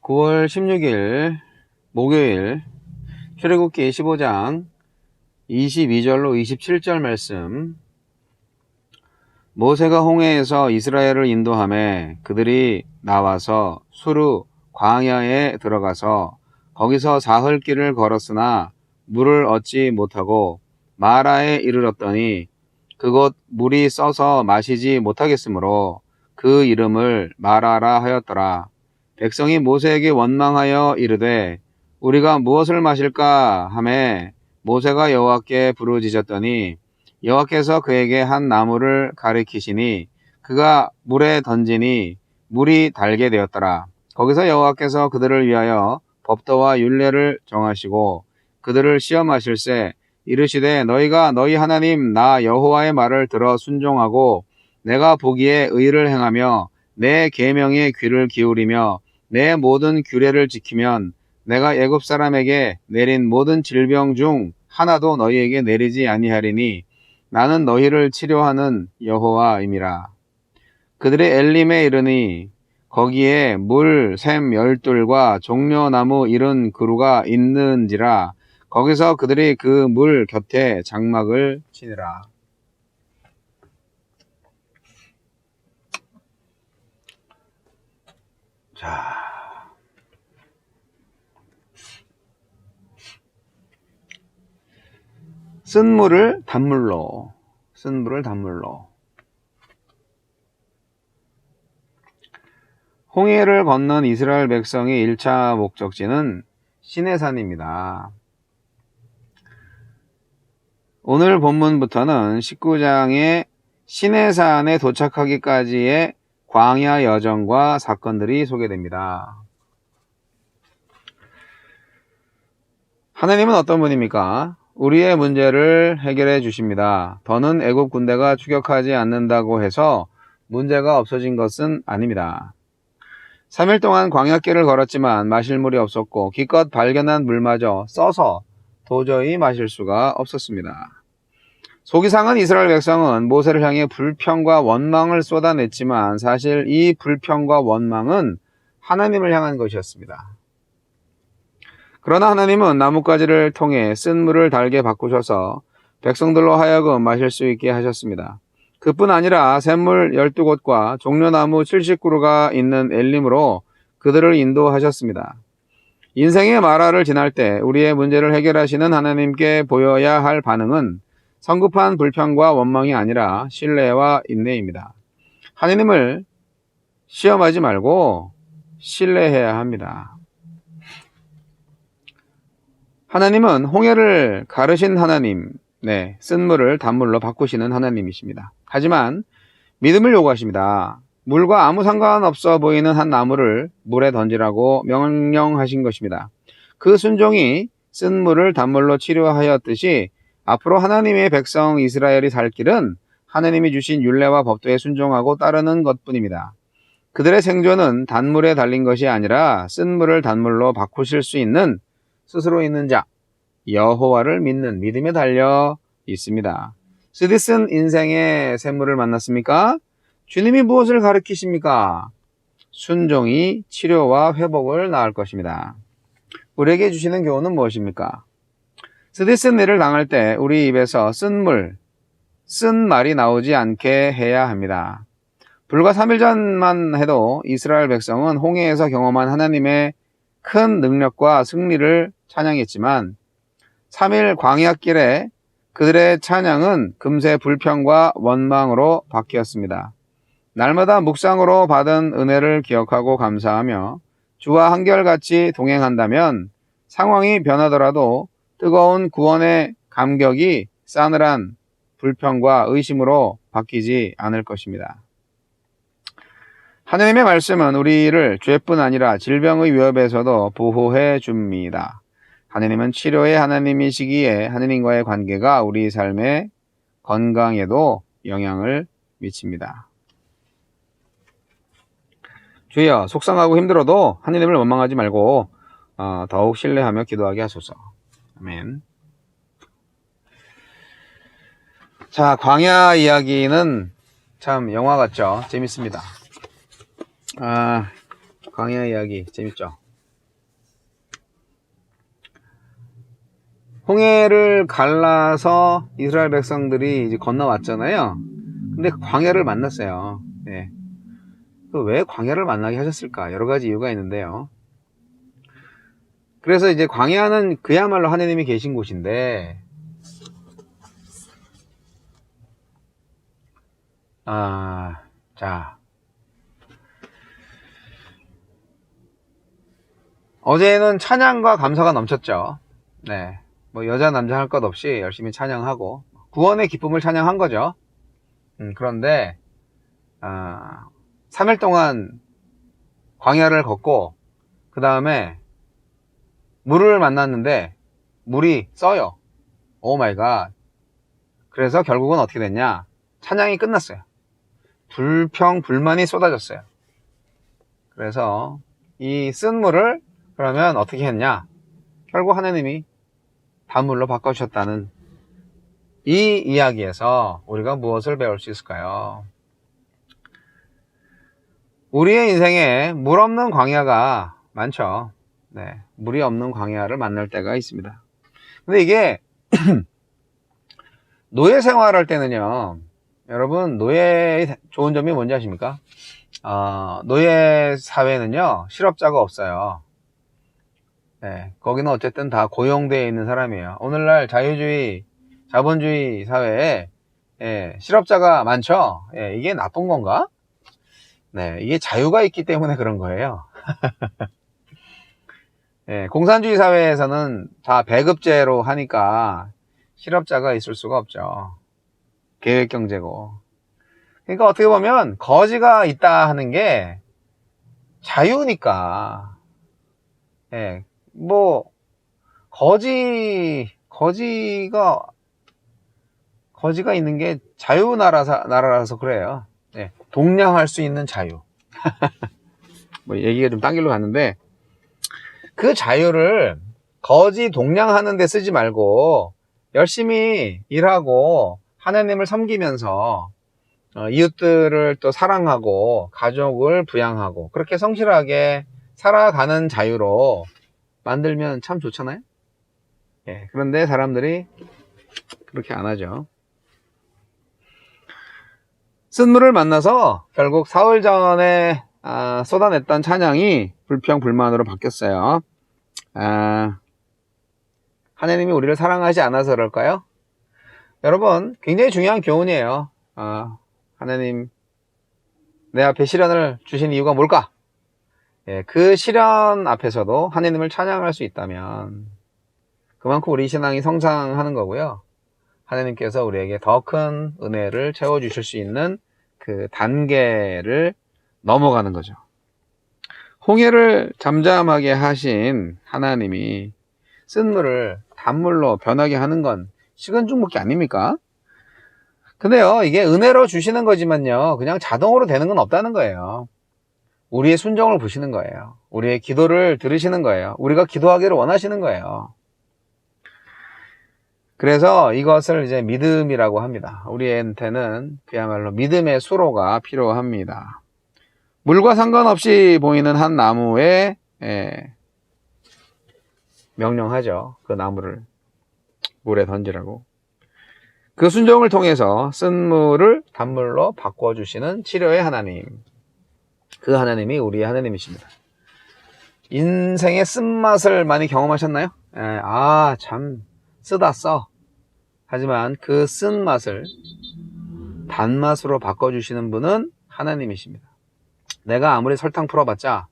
9월 16일 목요일 출애굽기 15장 22절로 27절 말씀. 모세가 홍해에서 이스라엘을 인도하매 그들이 나와서 수르 광야에 들어가서 거기서 사흘 길을 걸었으나 물을 얻지 못하고 마라에 이르렀더니 그곳 물이 써서 마시지 못하겠으므로 그 이름을 마라라 하였더라. 백성이 모세에게 원망하여 이르되 우리가 무엇을 마실까 하매 모세가 여호와께 부르짖었더니 여호와께서 그에게 한 나무를 가리키시니 그가 물에 던지니 물이 달게 되었더라. 거기서 여호와께서 그들을 위하여 법도와 율례를 정하시고 그들을 시험하실세 이르시되 너희가 너희 하나님 나 여호와의 말을 들어 순종하고 내가 보기에 의를 행하며 내 계명에 귀를 기울이며 내 모든 규례를 지키면 내가 애굽 사람에게 내린 모든 질병 중 하나도 너희에게 내리지 아니하리니 나는 너희를 치료하는 여호와임이라. 그들이 엘림에 이르니 거기에 물 샘 12과 종려나무 70그루가 있는지라. 거기서 그들이 그 물 곁에 장막을 치니라. 자, 쓴 물을 단물로, 홍해를 건넌 이스라엘 백성의 1차 목적지는 시내산입니다. 오늘 본문부터는 19장의 시내산에 도착하기까지의 광야 여정과 사건들이 소개됩니다. 하나님은 어떤 분입니까? 우리의 문제를 해결해 주십니다. 더는 애굽 군대가 추격하지 않는다고 해서 문제가 없어진 것은 아닙니다. 3일 동안 광야길을 걸었지만 마실 물이 없었고 기껏 발견한 물마저 써서 도저히 마실 수가 없었습니다. 속이 상한 이스라엘 백성은 모세를 향해 불평과 원망을 쏟아냈지만 사실 이 불평과 원망은 하나님을 향한 것이었습니다. 그러나 하나님은 나뭇가지를 통해 쓴 물을 달게 바꾸셔서 백성들로 하여금 마실 수 있게 하셨습니다. 그뿐 아니라 샘물 12곳과 종려나무 70그루가 있는 엘림으로 그들을 인도하셨습니다. 인생의 마라를 지날 때 우리의 문제를 해결하시는 하나님께 보여야 할 반응은 성급한 불평과 원망이 아니라 신뢰와 인내입니다. 하나님을 시험하지 말고 신뢰해야 합니다. 하나님은 홍해를 가르신 하나님, 쓴 물을 단물로 바꾸시는 하나님이십니다. 하지만 믿음을 요구하십니다. 물과 아무 상관없어 보이는 한 나무를 물에 던지라고 명령하신 것입니다. 그 순종이 쓴 물을 단물로 치료하였듯이 앞으로 하나님의 백성 이스라엘이 살 길은 하나님이 주신 율례와 법도에 순종하고 따르는 것뿐입니다. 그들의 생존은 단물에 달린 것이 아니라 쓴 물을 단물로 바꾸실 수 있는 스스로 있는 자, 여호와를 믿는 믿음에 달려 있습니다. 스디슨 인생의 샘물을 만났습니까? 주님이 무엇을 가르치십니까? 순종이 치료와 회복을 낳을 것입니다. 우리에게 주시는 교훈은 무엇입니까? 스디슨 일을 당할 때 우리 입에서 쓴 말이 나오지 않게 해야 합니다. 불과 3일 전만 해도 이스라엘 백성은 홍해에서 경험한 하나님의 큰 능력과 승리를 찬양했지만 3일 광야길에 그들의 찬양은 금세 불평과 원망으로 바뀌었습니다. 날마다 묵상으로 받은 은혜를 기억하고 감사하며 주와 한결같이 동행한다면 상황이 변하더라도 뜨거운 구원의 감격이 싸늘한 불평과 의심으로 바뀌지 않을 것입니다. 하나님의 말씀은 우리를 죄뿐 아니라 질병의 위협에서도 보호해 줍니다. 하나님은 치료의 하나님이시기에 하나님과의 관계가 우리 삶의 건강에도 영향을 미칩니다. 주여, 속상하고 힘들어도 하나님을 원망하지 말고 더욱 신뢰하며 기도하게 하소서. 아멘. 자, 광야 이야기는 참 영화 같죠? 재밌습니다. 광야 이야기 재밌죠? 홍해를 갈라서 이스라엘 백성들이 이제 건너왔잖아요. 근데 광야를 만났어요. 예. 왜 광야를 만나게 하셨을까? 여러 가지 이유가 있는데요. 그래서 이제 광야는 그야말로 하느님이 계신 곳인데, 자. 어제는 찬양과 감사가 넘쳤죠. 네. 뭐 여자 남자 할 것 없이 열심히 찬양하고 구원의 기쁨을 찬양한 거죠. 그런데 3일 동안 광야를 걷고 그 다음에 물을 만났는데 물이 써요. 오 마이 갓. 그래서 결국은 어떻게 됐냐? 찬양이 끝났어요. 불평 불만이 쏟아졌어요. 그래서 이 쓴 물을 그러면 어떻게 했냐? 결국 하나님이 단물로 바꿔주셨다는 이 이야기에서 우리가 무엇을 배울 수 있을까요? 우리의 인생에 물 없는 광야가 많죠. 네, 물이 없는 광야를 만날 때가 있습니다. 근데 이게 노예 생활할 때는요, 여러분 노예의 좋은 점이 뭔지 아십니까? 노예 사회는요 실업자가 없어요. 네, 거기는 어쨌든 다 고용되어 있는 사람이에요. 오늘날 자유주의, 자본주의 사회에 실업자가 많죠. 이게 나쁜 건가? 네, 이게 자유가 있기 때문에 그런 거예요. 공산주의 사회에서는 다 배급제로 하니까 실업자가 있을 수가 없죠. 계획경제고. 그러니까 어떻게 보면 거지가 있다 하는 게 자유니까. 뭐 거지가 있는 게 자유 나라라서 그래요. 동냥할 수 있는 자유. 뭐 얘기가 좀 딴 길로 갔는데 그 자유를 거지 동냥하는 데 쓰지 말고 열심히 일하고 하나님을 섬기면서 이웃들을 또 사랑하고 가족을 부양하고 그렇게 성실하게 살아가는 자유로 만들면 참 좋잖아요. 그런데 사람들이 그렇게 안 하죠. 쓴물을 만나서 결국 사흘 전에 쏟아냈던 찬양이 불평불만으로 바뀌었어요. 하나님이 우리를 사랑하지 않아서 그럴까요? 여러분, 굉장히 중요한 교훈이에요. 하나님, 내 앞에 시련을 주신 이유가 뭘까? 그 시련 앞에서도 하나님을 찬양할 수 있다면 그만큼 우리 신앙이 성장하는 거고요. 하나님께서 우리에게 더 큰 은혜를 채워주실 수 있는 그 단계를 넘어가는 거죠. 홍해를 잠잠하게 하신 하나님이 쓴물을 단물로 변하게 하는 건 식은 죽 먹기 아닙니까? 근데요, 이게 은혜로 주시는 거지만요, 그냥 자동으로 되는 건 없다는 거예요. 우리의 순종을 보시는 거예요. 우리의 기도를 들으시는 거예요. 우리가 기도하기를 원하시는 거예요. 그래서 이것을 이제 믿음이라고 합니다. 우리한테는 그야말로 믿음의 수로가 필요합니다. 물과 상관없이 보이는 한 나무에 명령하죠. 그 나무를 물에 던지라고. 그 순종을 통해서 쓴 물을 단물로 바꿔주시는 치료의 하나님. 그 하나님이 우리의 하나님이십니다. 인생의 쓴맛을 많이 경험하셨나요? 참 쓰다 써. 하지만 그 쓴맛을 단맛으로 바꿔주시는 분은 하나님이십니다. 내가 아무리 설탕 풀어봤자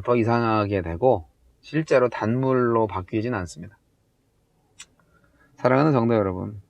더 이상하게 되고 실제로 단물로 바뀌진 않습니다. 사랑하는 성도 여러분,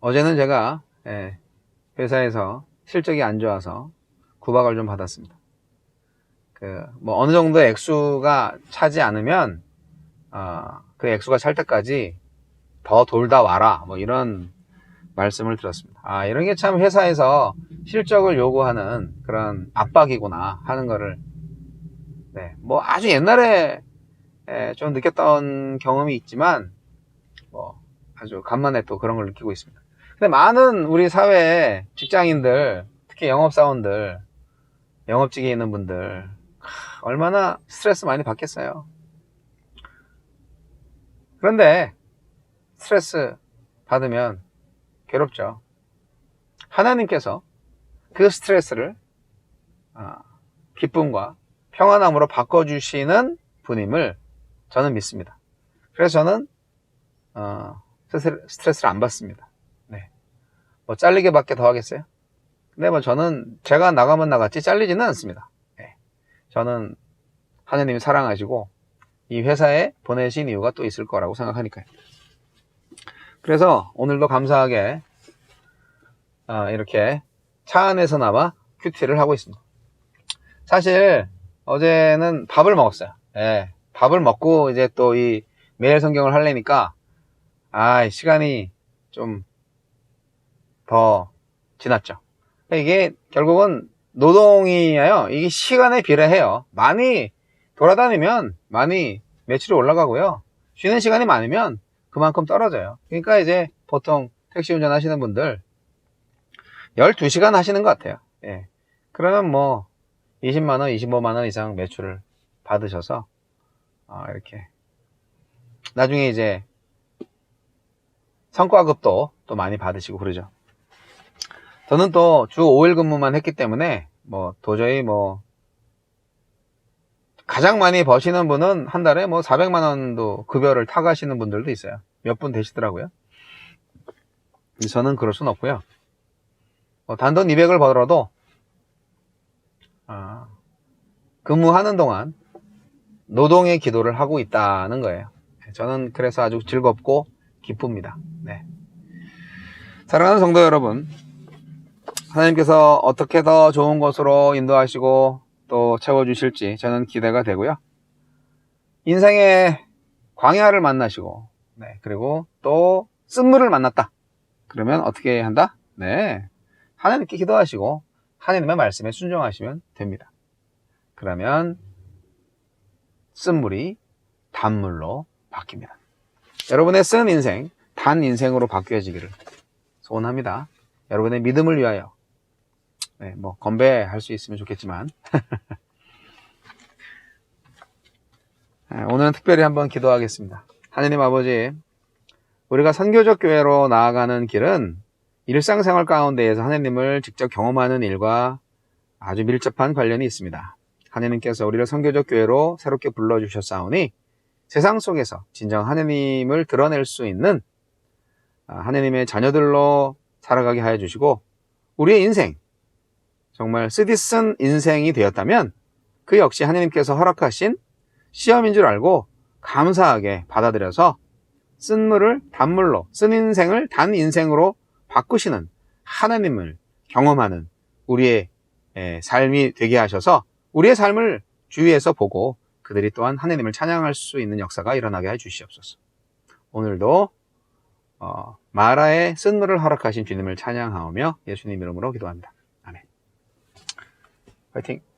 어제는 제가 회사에서 실적이 안 좋아서 구박을 좀 받았습니다. 뭐 어느 정도 액수가 차지 않으면 그 액수가 찰 때까지 더 돌다 와라, 뭐 이런 말씀을 들었습니다. 이런 게 참 회사에서 실적을 요구하는 그런 압박이구나 하는 거를 뭐 아주 옛날에 좀 느꼈던 경험이 있지만 뭐 아주 간만에 또 그런 걸 느끼고 있습니다. 근데 많은 우리 사회 직장인들, 특히 영업사원들, 영업직에 있는 분들 얼마나 스트레스 많이 받겠어요. 그런데 스트레스 받으면 괴롭죠. 하나님께서 그 스트레스를 기쁨과 평안함으로 바꿔주시는 분임을 저는 믿습니다. 그래서 저는 스트레스를 안 받습니다. 네. 뭐 잘리게 밖에 더 하겠어요? 근데 뭐 저는 제가 나가면 나갔지 잘리지는 않습니다. 네. 저는 하나님이 사랑하시고 이 회사에 보내신 이유가 또 있을 거라고 생각하니까요. 그래서 오늘도 감사하게 이렇게 차 안에서나마 큐티를 하고 있습니다. 사실 어제는 밥을 먹었어요. 예, 밥을 먹고 이제 또 이 매일 성경을 하려니까 시간이 좀 더 지났죠. 이게 결국은 노동이에요. 이게 시간에 비례해요. 많이 돌아다니면 많이 매출이 올라가고요. 쉬는 시간이 많으면 그만큼 떨어져요. 그러니까 이제 보통 택시 운전 하시는 분들 12시간 하시는 것 같아요. 예. 그러면 뭐 20만원, 25만원 이상 매출을 받으셔서 이렇게 나중에 이제 성과급도 또 많이 받으시고 그러죠. 저는 또 주 5일 근무만 했기 때문에 뭐 도저히 뭐 가장 많이 버시는 분은 한 달에 뭐 400만원도 급여를 타가시는 분들도 있어요. 몇 분 되시더라고요. 저는 그럴 순 없고요. 단돈 200을 벌어도 근무하는 동안 노동의 기도를 하고 있다는 거예요. 저는 그래서 아주 즐겁고 기쁩니다. 네. 사랑하는 성도 여러분, 하나님께서 어떻게 더 좋은 것으로 인도하시고 또 채워주실지 저는 기대가 되고요. 인생의 광야를 만나시고 그리고 또 쓴물을 만났다. 그러면 어떻게 한다? 네, 하나님께 기도하시고 하나님의 말씀에 순종하시면 됩니다. 그러면 쓴물이 단물로 바뀝니다. 여러분의 쓴 인생, 단 인생으로 바뀌어지기를 소원합니다. 여러분의 믿음을 위하여 뭐 건배할 수 있으면 좋겠지만 오늘은 특별히 한번 기도하겠습니다. 하나님 아버지, 우리가 선교적 교회로 나아가는 길은 일상생활 가운데에서 하나님을 직접 경험하는 일과 아주 밀접한 관련이 있습니다. 하나님께서 우리를 선교적 교회로 새롭게 불러주셨사오니 세상 속에서 진정 하나님을 드러낼 수 있는 하나님의 자녀들로 살아가게 하여 주시고, 우리의 인생 정말 쓰디쓴 인생이 되었다면 그 역시 하나님께서 허락하신 시험인 줄 알고 감사하게 받아들여서 쓴물을 단물로, 쓴 인생을 단 인생으로 바꾸시는 하나님을 경험하는 우리의 삶이 되게 하셔서 우리의 삶을 주위에서 보고 그들이 또한 하나님을 찬양할 수 있는 역사가 일어나게 해 주시옵소서. 오늘도 마라의 쓴물을 허락하신 주님을 찬양하오며 예수님 이름으로 기도합니다. 아멘. 화이팅!